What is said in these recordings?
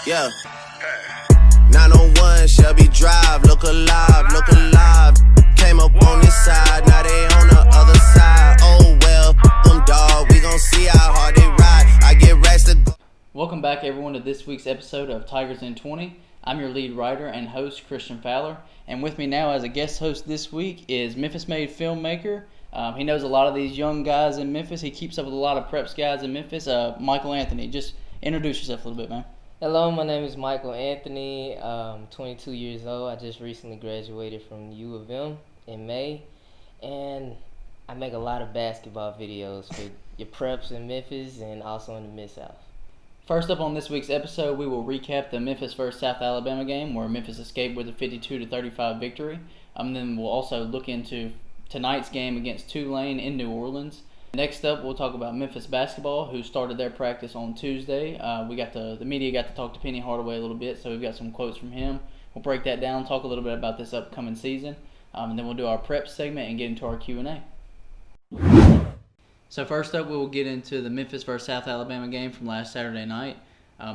Yeah. 901 Shelby Drive, look alive, look alive. Came up on this side, now they on the other side. Oh well, them dog, we gon' see how hard they ride. I get racks to go. Welcome back, everyone, to this week's episode of Tigers in 20. I'm your lead writer and host, Christian Fowler. And with me now as a guest host this week is Memphis-made filmmaker. He knows a lot of these young guys in Memphis. He keeps up with a lot of preps guys in Memphis. Michael Anthony, just introduce yourself a little bit, man. Hello, my name is Michael Anthony. I'm 22 years old. I just recently graduated from U of M in May. And I make a lot of basketball videos for your preps in Memphis and also in the Mid-South. First up on this week's episode, we will recap the Memphis vs. South Alabama game where Memphis escaped with a 52-35 victory. Then we'll also look into tonight's game against Tulane in New Orleans. Next up, we'll talk about Memphis basketball, who started their practice on Tuesday. The media got to talk to Penny Hardaway a little bit, so we've got some quotes from him. We'll break that down, talk a little bit about this upcoming season, and then we'll do our prep segment and get into our Q&A. So first up, we will get into the Memphis vs. South Alabama game from last Saturday night.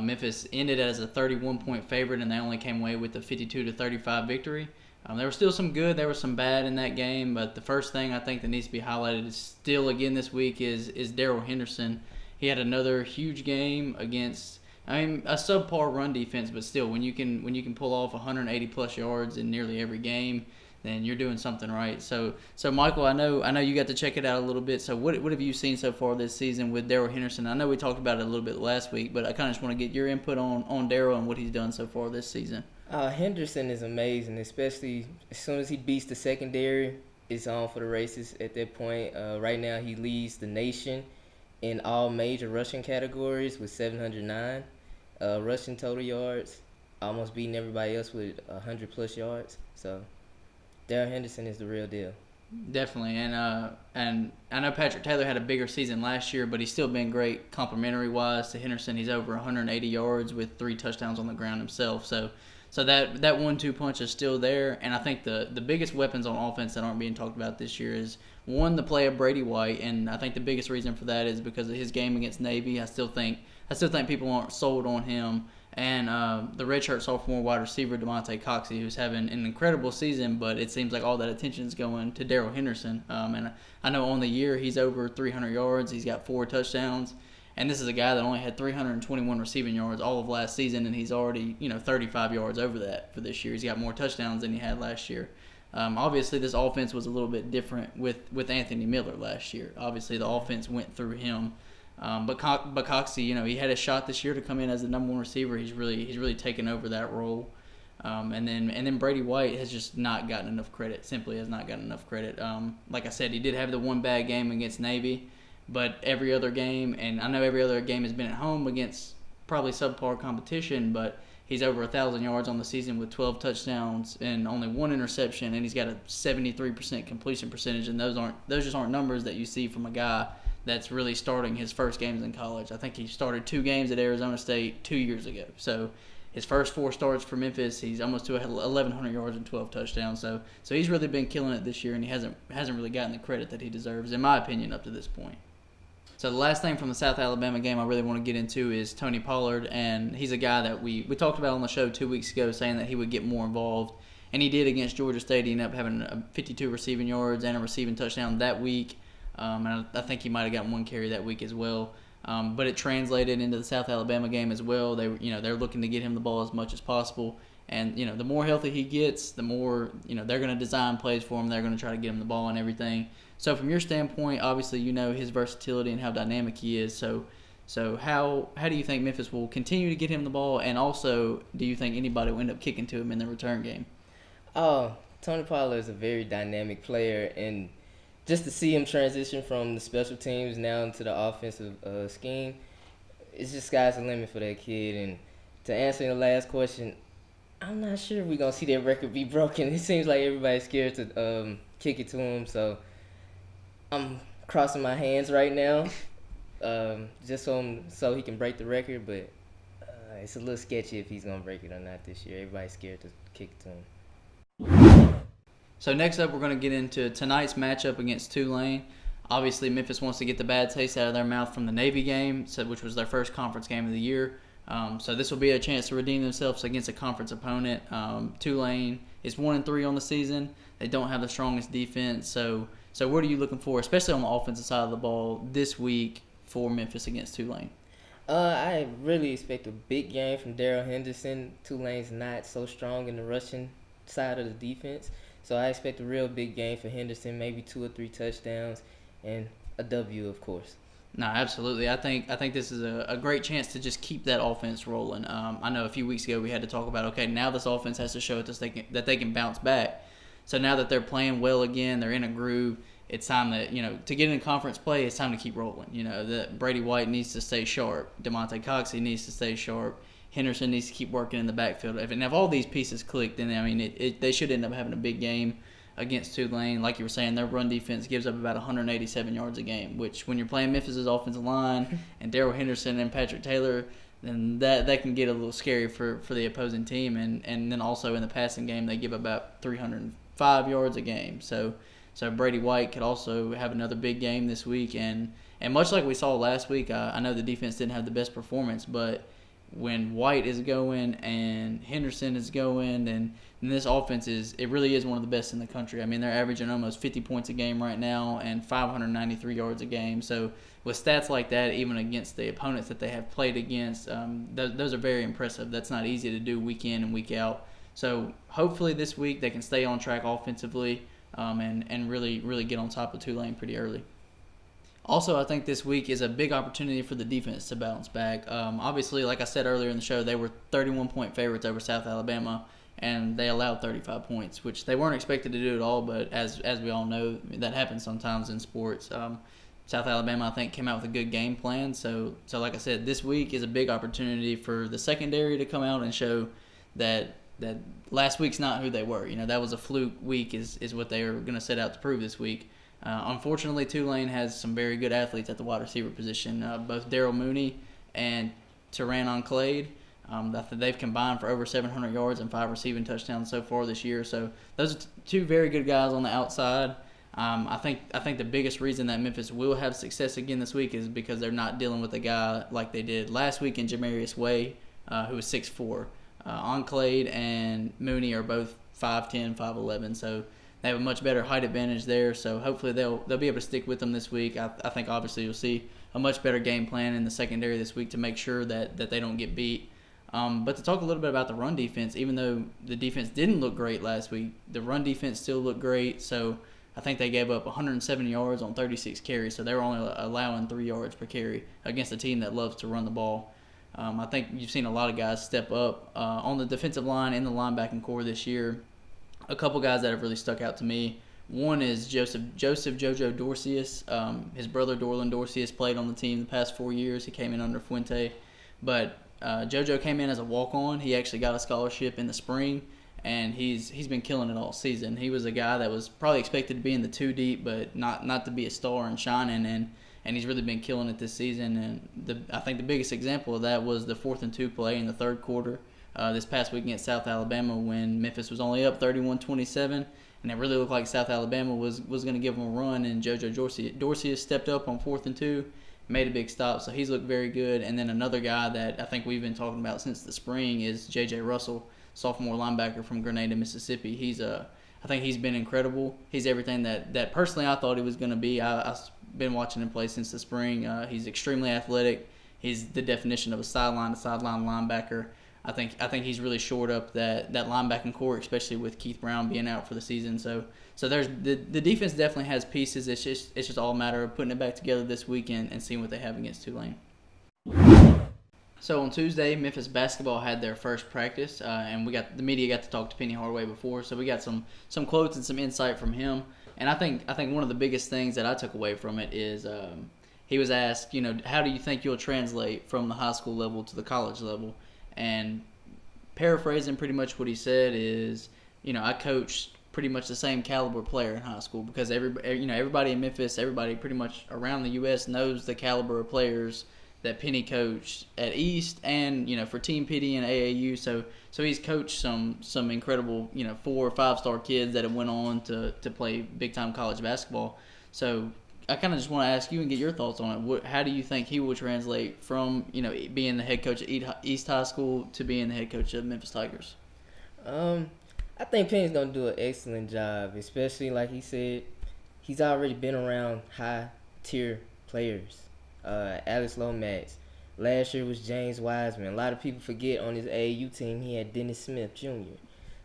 Memphis ended as a 31-point favorite, and they only came away with a 52-35 victory. There was still some good, there was some bad in that game, but the first thing I think that needs to be highlighted is still again this week is Darrell Henderson. He had another huge game against, a subpar run defense, but still, when you can pull off 180 plus yards in nearly every game, then you're doing something right. So Michael, I know you got to check it out a little bit. So what have you seen so far this season with Darrell Henderson? I know we talked about it a little bit last week, but I kind of just want to get your input on Darrell and what he's done so far this season. Henderson is amazing, especially as soon as he beats the secondary, it's on for the races at that point. Right now he leads the nation in all major rushing categories with 709 rushing total yards, almost beating everybody else with 100 plus yards. So Darrell Henderson is the real deal. Definitely, and I know Patrick Taylor had a bigger season last year, but he's still been great complimentary-wise to Henderson. He's over 180 yards with 3 touchdowns on the ground himself. So that 1-2 punch is still there, and I think the biggest weapons on offense that aren't being talked about this year is, one, the play of Brady White, and I think the biggest reason for that is because of his game against Navy. I still think people aren't sold on him. And the redshirt sophomore wide receiver, DeMonte Coxey, who's having an incredible season, but it seems like all that attention is going to Darrell Henderson. And I know on the year he's over 300 yards. He's got 4 touchdowns. And this is a guy that only had 321 receiving yards all of last season, and he's already 35 yards over that for this year. He's got more touchdowns than he had last year. Obviously, this offense was a little bit different with Anthony Miller last year. Obviously, the offense went through him. But Coxey, he had a shot this year to come in as the number 1 receiver. He's really taken over that role. And then Brady White has just not gotten enough credit. Simply has not gotten enough credit. Like I said, he did have the one bad game against Navy, but every other game, and I know every other game has been at home against probably subpar competition, but he's over 1,000 yards on the season with 12 touchdowns and only 1 interception, and he's got a 73% completion percentage, and those just aren't numbers that you see from a guy that's really starting his first games in college. I think he started 2 games at Arizona State 2 years ago. So his first 4 starts for Memphis, he's almost to 1,100 yards and 12 touchdowns. So he's really been killing it this year, and he hasn't really gotten the credit that he deserves, in my opinion, up to this point. So the last thing from the South Alabama game I really want to get into is Tony Pollard, and he's a guy that we talked about on the show 2 weeks ago, saying that he would get more involved, and he did against Georgia State. He ended up having 52 receiving yards and a receiving touchdown that week. And I think he might have gotten 1 carry that week as well. But it translated into the South Alabama game as well. They're looking to get him the ball as much as possible. And the more healthy he gets, the more they're going to design plays for him. They're going to try to get him the ball and everything. So from your standpoint, obviously his versatility and how dynamic he is. So how do you think Memphis will continue to get him the ball? And also, do you think anybody will end up kicking to him in the return game? Oh, Tony Pollard is a very dynamic player, and just to see him transition from the special teams now into the offensive scheme, it's just sky's the limit for that kid. And to answer the last question, I'm not sure we're going to see that record be broken. It seems like everybody's scared to kick it to him, so I'm crossing my hands right now just so he can break the record, but it's a little sketchy if he's going to break it or not this year. Everybody's scared to kick it to him. So next up, we're going to get into tonight's matchup against Tulane. Obviously, Memphis wants to get the bad taste out of their mouth from the Navy game, which was their first conference game of the year. So this will be a chance to redeem themselves against a conference opponent. Tulane is 1-3 on the season. They don't have the strongest defense. So what are you looking for, especially on the offensive side of the ball, this week for Memphis against Tulane? I really expect a big game from Darrell Henderson. Tulane's not so strong in the rushing side of the defense. So I expect a real big game for Henderson, maybe 2 or 3 touchdowns, and a W, of course. No, absolutely. I think this is a great chance to just keep that offense rolling. I know a few weeks ago we had to talk about, okay, now this offense has to show us that they can bounce back. So now that they're playing well again, they're in a groove, it's time that, to get in conference play, it's time to keep rolling. That Brady White needs to stay sharp. DeMonte Coxey needs to stay sharp. Henderson needs to keep working in the backfield. If all these pieces click, then, they should end up having a big game against Tulane. Like you were saying, their run defense gives up about 187 yards a game, which when you're playing Memphis' offensive line and Darrell Henderson and Patrick Taylor, then that can get a little scary for the opposing team. And then also in the passing game, they give about 305 yards a game. So Brady White could also have another big game this week. And much like we saw last week, I know the defense didn't have the best performance, but when White is going and Henderson is going, and this offense it really is one of the best in the country. They're averaging almost 50 points a game right now and 593 yards a game. So with stats like that, even against the opponents that they have played against, those are very impressive. That's not easy to do week in and week out. So hopefully this week they can stay on track offensively and really get on top of Tulane pretty early. Also, I think this week is a big opportunity for the defense to bounce back. Obviously, like I said earlier in the show, they were 31-point favorites over South Alabama, and they allowed 35 points, which they weren't expected to do at all, but as we all know, that happens sometimes in sports. South Alabama, I think, came out with a good game plan. So like I said, this week is a big opportunity for the secondary to come out and show that last week's not who they were. That was a fluke week is what they are going to set out to prove this week. Unfortunately, Tulane has some very good athletes at the wide receiver position. Both Daryl Mooney and Teran Clade, they've combined for over 700 yards and 5 receiving touchdowns so far this year. So those are 2 very good guys on the outside. I think the biggest reason that Memphis will have success again this week is because they're not dealing with a guy like they did last week in Jamarius Way, who was 6'4". Clade and Mooney are both 5'10", 5'11", so they have a much better height advantage there, so hopefully they'll be able to stick with them this week. I think obviously you'll see a much better game plan in the secondary this week to make sure that they don't get beat. But to talk a little bit about the run defense, even though the defense didn't look great last week, the run defense still looked great. So I think they gave up 170 yards on 36 carries, so they were only allowing 3 yards per carry against a team that loves to run the ball. I think you've seen a lot of guys step up on the defensive line and the linebacking core this year. A couple guys that have really stuck out to me. One is Joseph Jojo Dorcius. His brother Dorland Dorcius played on the team the past 4 years. He came in under Fuente. But Jojo came in as a walk-on. He actually got a scholarship in the spring, and he's been killing it all season. He was a guy that was probably expected to be in the 2 deep, but not to be a star and shining, and he's really been killing it this season. And I think the biggest example of that was the 4th and 2 play in the third quarter. This past week against South Alabama when Memphis was only up 31-27, and it really looked like South Alabama was going to give them a run, and JoJo Dorsey stepped up on 4th and 2, made a big stop, so he's looked very good. And then another guy that I think we've been talking about since the spring is J.J. Russell, sophomore linebacker from Grenada, Mississippi. I think he's been incredible. He's everything that personally I thought he was going to be. I've been watching him play since the spring. He's extremely athletic. He's the definition of a sideline-to-sideline linebacker. I think he's really shored up that linebacking core, especially with Keith Brown being out for the season. So there's the defense definitely has pieces. It's just all a matter of putting it back together this weekend and seeing what they have against Tulane. So on Tuesday, Memphis basketball had their first practice, and the media got to talk to Penny Hardaway before, so we got some quotes and some insight from him. And I think one of the biggest things that I took away from it is he was asked, how do you think you'll translate from the high school level to the college level? And paraphrasing pretty much what he said is, I coached pretty much the same caliber player in high school because everybody in Memphis, everybody pretty much around the U.S. knows the caliber of players that Penny coached at East and for Team Pity and AAU. So he's coached some incredible 4 or 5 star kids that have went on to play big time college basketball. So I kind of just want to ask you and get your thoughts on it. How do you think he will translate from being the head coach at East High School to being the head coach of Memphis Tigers? I think Penny's gonna do an excellent job, especially like he said, he's already been around high tier players. Alex Lomax. Last year was James Wiseman. A lot of people forget on his AAU team he had Dennis Smith Jr.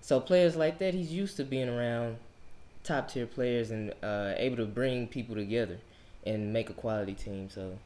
So players like that, he's used to being around top tier players and able to bring people together and make a quality team. So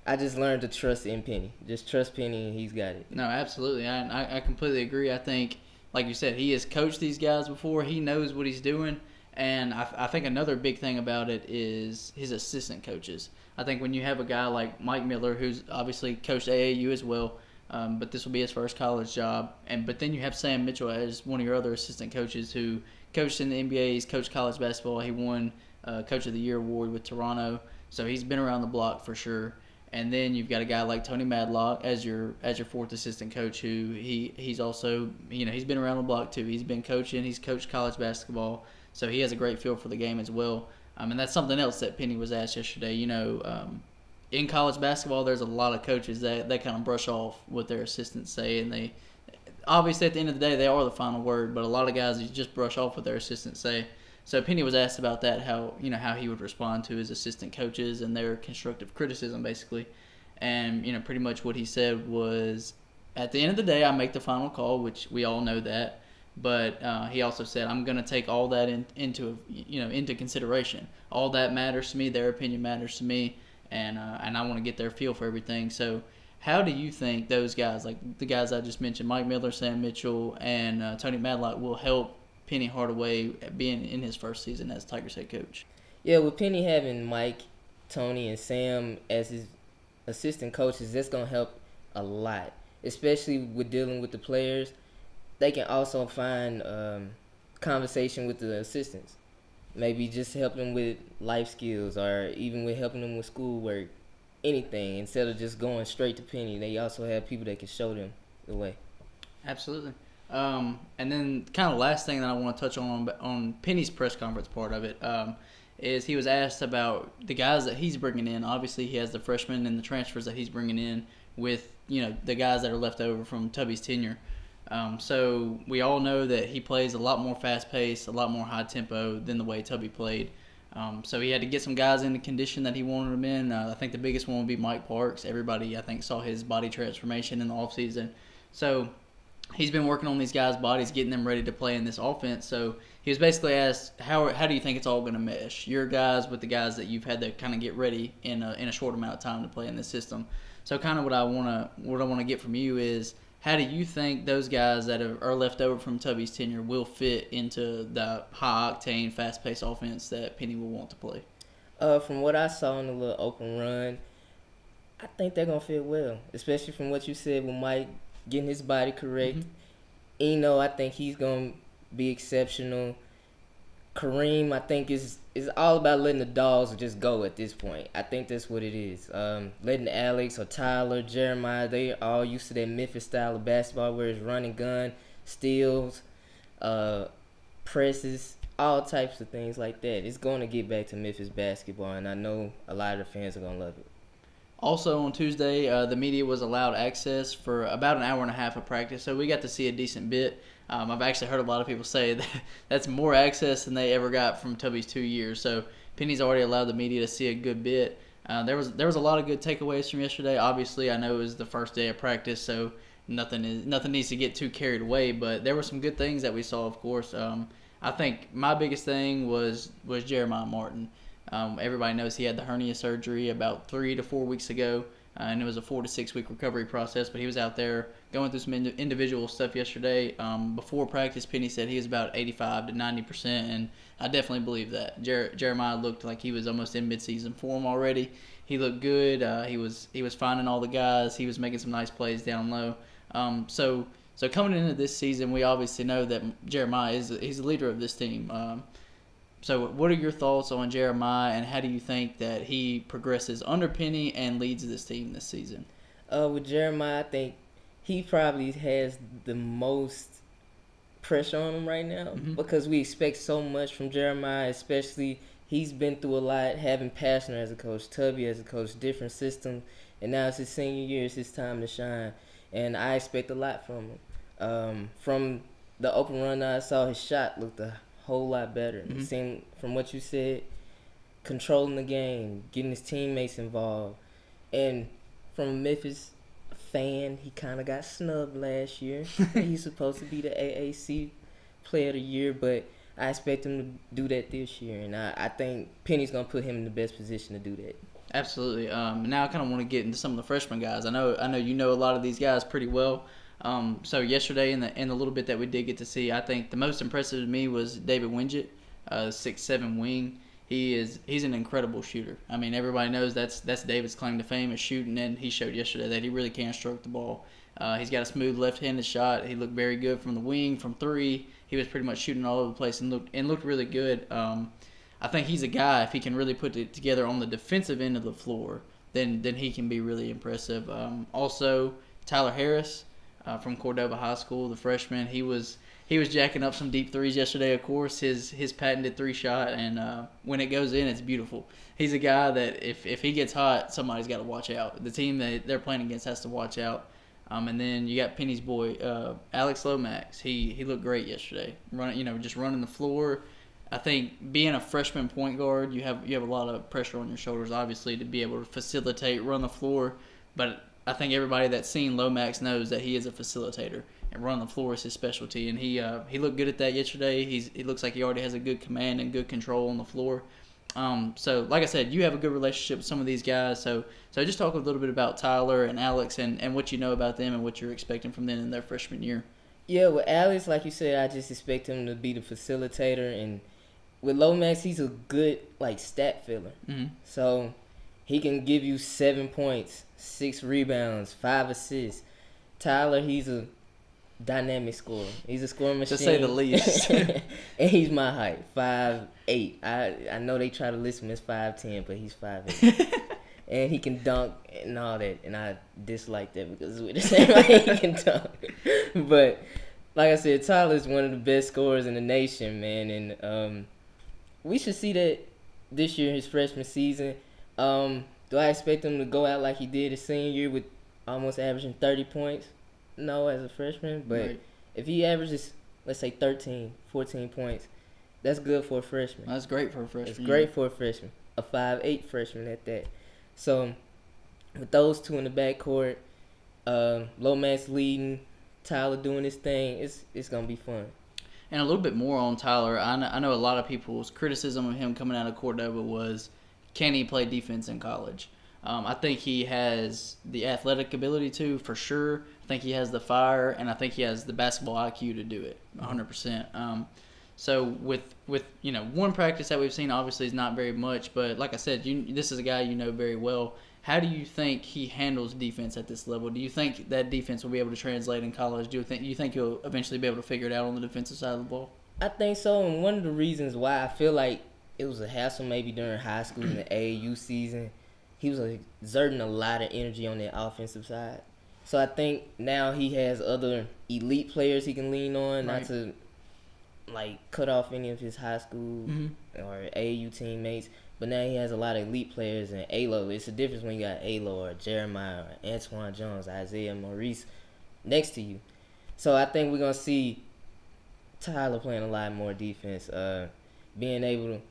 I just learned to trust in Penny. Just trust Penny and he's got it. No, absolutely. I completely agree. I think, like you said, he has coached these guys before. He knows what he's doing. And I think another big thing about it is his assistant coaches. I think when you have a guy like Mike Miller, who's obviously coached AAU as well, but this will be his first college job, but then you have Sam Mitchell as one of your other assistant coaches who coached in the NBA. He's coached college basketball. He won Coach of the Year award with Toronto, so he's been around the block for sure. And then you've got a guy like Tony Madlock as your fourth assistant coach, who he's also he's been around the block too. He's been coaching. He's coached college basketball, so he has a great feel for the game as well. And that's something else that Penny was asked yesterday. In college basketball, there's a lot of coaches that kind of brush off what their assistants say, and they obviously at the end of the day they are the final word. But a lot of guys just brush off what their assistants say. So Penny was asked about that, how he would respond to his assistant coaches and their constructive criticism, basically. And pretty much what he said was, at the end of the day, I make the final call, which we all know that. But he also said, I'm going to take all that into consideration. All that matters to me. Their opinion matters to me, and I want to get their feel for everything. So how do you think those guys, like the guys I just mentioned, Mike Miller, Sam Mitchell, and Tony Madlock, will help Penny Hardaway being in his first season as Tigers head coach? Yeah, with Penny having Mike, Tony, and Sam as his assistant coaches, that's going to help a lot, especially with dealing with the players. They can also find conversation with the assistants. Maybe just help them with life skills or even with helping them with schoolwork, anything. Instead of just going straight to Penny, they also have people that can show them the way. Absolutely. And then kind of last thing that I want to touch on Penny's press conference part of it is he was asked about the guys that he's bringing in. Obviously, he has the freshmen and the transfers that he's bringing in with the guys that are left over from Tubby's tenure. So we all know that he plays a lot more fast-paced, a lot more high-tempo than the way Tubby played. So he had to get some guys in the condition that he wanted them in. I think the biggest one would be Mike Parks. Everybody, I think, saw his body transformation in the offseason. So he's been working on these guys' bodies, getting them ready to play in this offense. So he was basically asked, how do you think it's all going to mesh? Your guys with the guys that you've had to kind of get ready in a short amount of time to play in this system. So kind of what I want to get from you is, how do you think those guys that are left over from Tubby's tenure will fit into the high-octane, fast-paced offense that Penny will want to play? From what I saw in the little open run, I think they're going to fit well, especially from what you said with Mike getting his body correct. Mm-hmm. I think he's going to be exceptional. Kareem, I think, is all about letting the dogs just go at this point. I think that's what it is. Letting Alex or Tyler, Jeremiah, they are all used to that Memphis style of basketball where it's run and gun, steals, presses, all types of things like that. It's going to get back to Memphis basketball, and I know a lot of the fans are going to love it. Also on Tuesday, the media was allowed access for about an hour and a half of practice, so we got to see a decent bit. I've actually heard a lot of people say that's more access than they ever got from Tubby's 2 years. So Penny's already allowed the media to see a good bit. There was a lot of good takeaways from yesterday. Obviously, I know it was the first day of practice, so nothing needs to get too carried away. But there were some good things that we saw, of course. I think my biggest thing was Jeremiah Martin. Everybody knows he had the hernia surgery about 3 to 4 weeks ago, and it was a 4 to 6 week recovery process. But he was out there going through some individual stuff yesterday. Before practice, Penny said he was about 85 to 90%, and I definitely believe that. Jeremiah looked like he was almost in midseason form already. He looked good. He was finding all the guys. He was making some nice plays down low. So coming into this season, we obviously know that Jeremiah he's the leader of this team. So what are your thoughts on Jeremiah, and how do you think that he progresses under Penny and leads this team this season? With Jeremiah, I think he probably has the most pressure on him right now, because we expect so much from Jeremiah, especially He's been through a lot, having Pastner as a coach, Tubby as a coach, different systems, and now it's his senior year. It's his time to shine, and I expect a lot from him. From the open run I saw, his shot looked a whole lot better. Mm-hmm. It seemed, from what you said, controlling the game, getting his teammates involved, and from a Memphis fan, he kind of got snubbed last year. He's supposed to be the AAC Player of the Year, but I expect him to do that this year, and I think Penny's gonna put him in the best position to do that. Absolutely. Now I kind of want to get into some of the freshman guys. I know you know a lot of these guys pretty well. So yesterday in the little bit that we did get to see, I think the most impressive to me was David Winget, 6'7" wing. He's an incredible shooter. I mean, everybody knows that's David's claim to fame is shooting, and he showed yesterday that he really can stroke the ball. He's got a smooth left-handed shot. He looked very good from the wing, from three. He was pretty much shooting all over the place and looked really good. I think he's a guy, if he can really put it together on the defensive end of the floor, then he can be really impressive. Also, Tyler Harris from Cordova High School, the freshman, he was jacking up some deep threes yesterday, of course, his patented three shot, and when it goes in, it's beautiful. He's a guy that if he gets hot, somebody's got to watch out. The team that they're playing against has to watch out. And then you got Penny's boy, Alex Lomax. He looked great yesterday, just running the floor. I think being a freshman point guard, you have a lot of pressure on your shoulders, obviously, to be able to facilitate, run the floor. But I think everybody that's seen Lomax knows that he is a facilitator, and run the floor is his specialty. And he looked good at that yesterday. He looks like he already has a good command and good control on the floor. So like I said, you have a good relationship with some of these guys. So just talk a little bit about Tyler and Alex and what you know about them and what you're expecting from them in their freshman year. Yeah, with Alex, like you said, I just expect him to be the facilitator, and with Lomax, he's a good stat filler. Mm-hmm. So he can give you 7 points, 6 rebounds, 5 assists. Tyler, he's a dynamic scorer. He's a scoring machine, to say the least. And he's my height, 5'8". I know they try to list him as 5'10", but he's 5'8". And he can dunk and all that, and I dislike that because we're the same way he can dunk. But like I said, Tyler's one of the best scorers in the nation, man, and we should see that this year, his freshman season. Do I expect him to go out like he did his senior year with almost averaging 30 points? No, as a freshman, but Right. if he averages, let's say 13, 14 points, that's good for a freshman. That's great for a freshman. It's great for a freshman, a 5'8" freshman at that. So with those two in the backcourt, Lomax leading, Tyler doing his thing, it's gonna be fun. And a little bit more on Tyler. I know a lot of people's criticism of him coming out of Cordova was, can he play defense in college? I think he has the athletic ability to, for sure. I think he has the fire, and I think he has the basketball IQ to do it, 100%. So with one practice that we've seen, obviously is not very much, but like I said, this is a guy you know very well. How do you think he handles defense at this level? Do you think that defense will be able to translate in college? Do you think he'll eventually be able to figure it out on the defensive side of the ball? I think so, and one of the reasons why I feel like it was a hassle maybe during high school in the AAU season, he was exerting a lot of energy on that offensive side. So I think now he has other elite players he can lean on, Right. not to cut off any of his high school or AAU teammates. But now he has a lot of elite players in ALO. It's a difference when you got ALO or Jeremiah or Antoine Jones, Isaiah Maurice next to you. So I think we're going to see Tyler playing a lot more defense, being able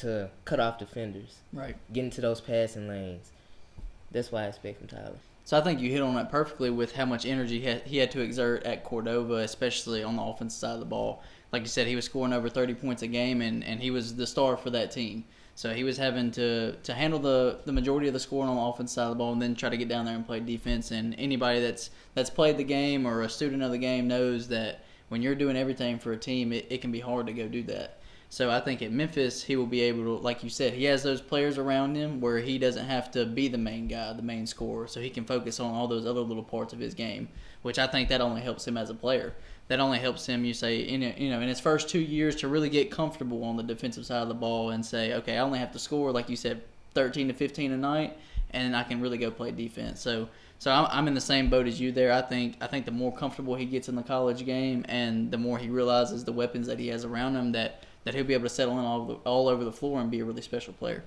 to cut off defenders, Right. get into those passing lanes. That's what I expect from Tyler. So I think you hit on that perfectly with how much energy he had to exert at Cordova, especially on the offensive side of the ball. Like you said, he was scoring over 30 points a game, and he was the star for that team. So he was having to handle the majority of the scoring on the offensive side of the ball and then try to get down there and play defense. And anybody that's played the game or a student of the game knows that when you're doing everything for a team, it can be hard to go do that. So I think at Memphis, he will be able to, like you said, he has those players around him where he doesn't have to be the main guy, the main scorer, so he can focus on all those other little parts of his game, which I think that only helps him as a player. That only helps him, in his first 2 years to really get comfortable on the defensive side of the ball and say, okay, I only have to score, like you said, 13 to 15 a night, and I can really go play defense. So I'm in the same boat as you there. I think the more comfortable he gets in the college game and the more he realizes the weapons that he has around him, that that he'll be able to settle in all over the floor and be a really special player.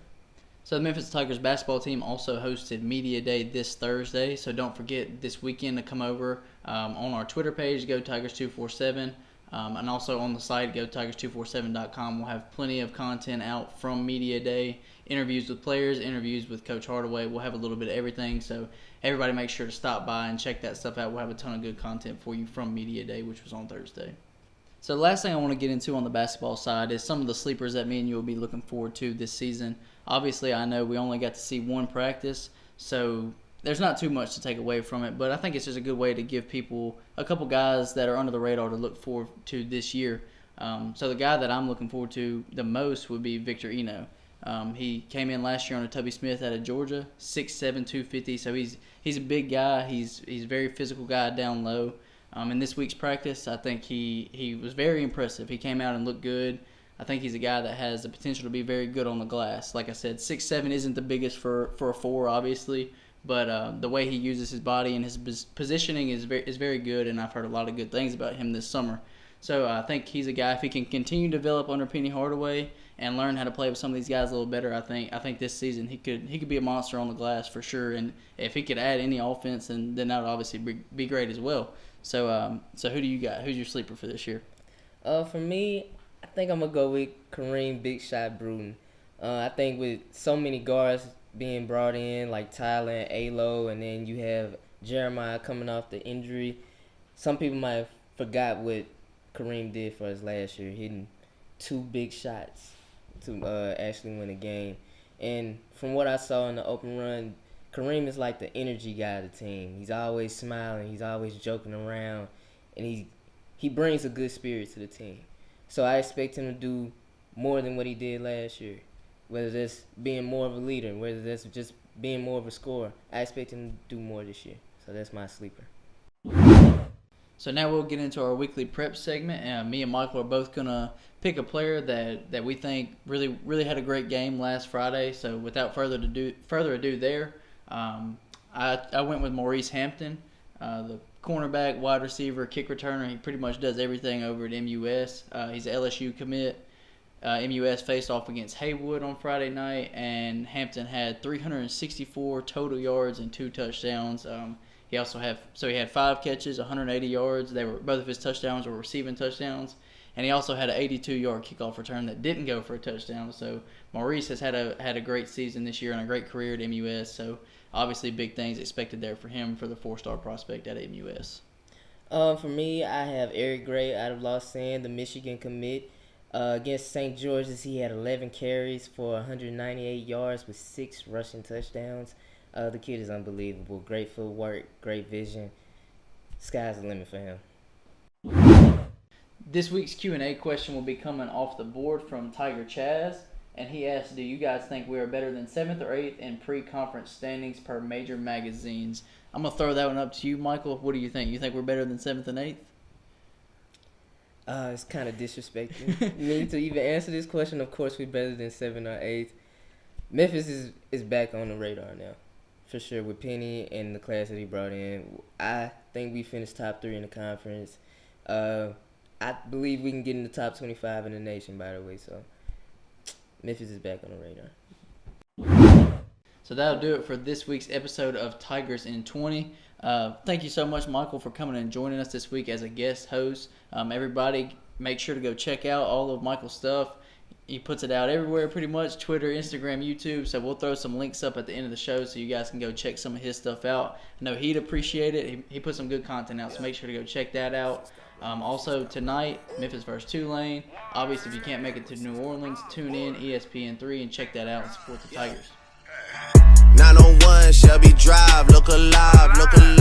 So the Memphis Tigers basketball team also hosted Media Day this Thursday. So don't forget this weekend to come over on our Twitter page, Go Tigers 247, and also on the site, GoTigers247.com. We'll have plenty of content out from Media Day, interviews with players, interviews with Coach Hardaway. We'll have a little bit of everything. So everybody make sure to stop by and check that stuff out. We'll have a ton of good content for you from Media Day, which was on Thursday. So the last thing I want to get into on the basketball side is some of the sleepers that me and you will be looking forward to this season. Obviously, I know we only got to see one practice, so there's not too much to take away from it, but I think it's just a good way to give people a couple guys that are under the radar to look forward to this year. So the guy that I'm looking forward to the most would be Victor Eno. He came in last year on a Tubby Smith out of Georgia, 6'7", 250, so he's a big guy. He's a very physical guy down low. In this week's practice, I think he was very impressive. He came out and looked good. I think he's a guy that has the potential to be very good on the glass. Like I said, 6'7" isn't the biggest for a 4, obviously, but the way he uses his body and his positioning is very good, and I've heard a lot of good things about him this summer. So I think he's a guy, if he can continue to develop under Penny Hardaway and learn how to play with some of these guys a little better, I think this season he could be a monster on the glass for sure. And if he could add any offense, then that would obviously be great as well. So who do you got? Who's your sleeper for this year? For me, I think I'm gonna go with Kareem Big Shot Bruton. I think with so many guards being brought in, like Tyler and Alo, and then you have Jeremiah coming off the injury, some people might have forgot what Kareem did for us last year, hitting 2 big shots to actually win a game. And from what I saw in the open run, Kareem is like the energy guy of the team. He's always smiling. He's always joking around. And he brings a good spirit to the team. So I expect him to do more than what he did last year. Whether that's being more of a leader, whether that's just being more of a scorer, I expect him to do more this year. So that's my sleeper. So now we'll get into our weekly prep segment. Me and Michael are both going to pick a player that we think really had a great game last Friday. So without further ado there, I went with Maurice Hampton, the cornerback, wide receiver, kick returner. He pretty much does everything over at MUS. He's an LSU commit. MUS faced off against Haywood on Friday night, and Hampton had 364 total yards and 2 touchdowns. He had 5 catches, 180 yards. Both of his touchdowns were receiving touchdowns, and he also had an 82-yard kickoff return that didn't go for a touchdown. So Maurice has had a great season this year and a great career at MUS. So obviously big things expected there for him for the 4-star prospect at MUS. For me, I have Eric Gray out of Lausanne, the Michigan commit. Against St. George's, he had 11 carries for 198 yards with 6 rushing touchdowns. The kid is unbelievable. Great footwork, great vision. Sky's the limit for him. This week's Q&A question will be coming off the board from Tiger Chaz, and he asked, do you guys think we are better than 7th or 8th in pre-conference standings per major magazines? I'm going to throw that one up to you, Michael. What do you think? You think we're better than 7th and 8th? It's kind of disrespecting me to even answer this question. Of course, we're better than 7th or 8th. Memphis is back on the radar now, for sure, with Penny and the class that he brought in. I think we finished top 3 in the conference. I believe we can get in the top 25 in the nation, by the way. So Memphis is back on the radar. So that'll do it for this week's episode of Tigers in 20. Thank you so much, Michael, for coming and joining us this week as a guest host. Everybody, make sure to go check out all of Michael's stuff. He puts it out everywhere pretty much, Twitter, Instagram, YouTube. So we'll throw some links up at the end of the show so you guys can go check some of his stuff out. I know he'd appreciate it. He put some good content out, so make sure to go check that out. Also, tonight, Memphis versus Tulane. Obviously, if you can't make it to New Orleans, tune in, ESPN3, and check that out and support the Tigers. 901 Shelby Drive, look alive, look alive.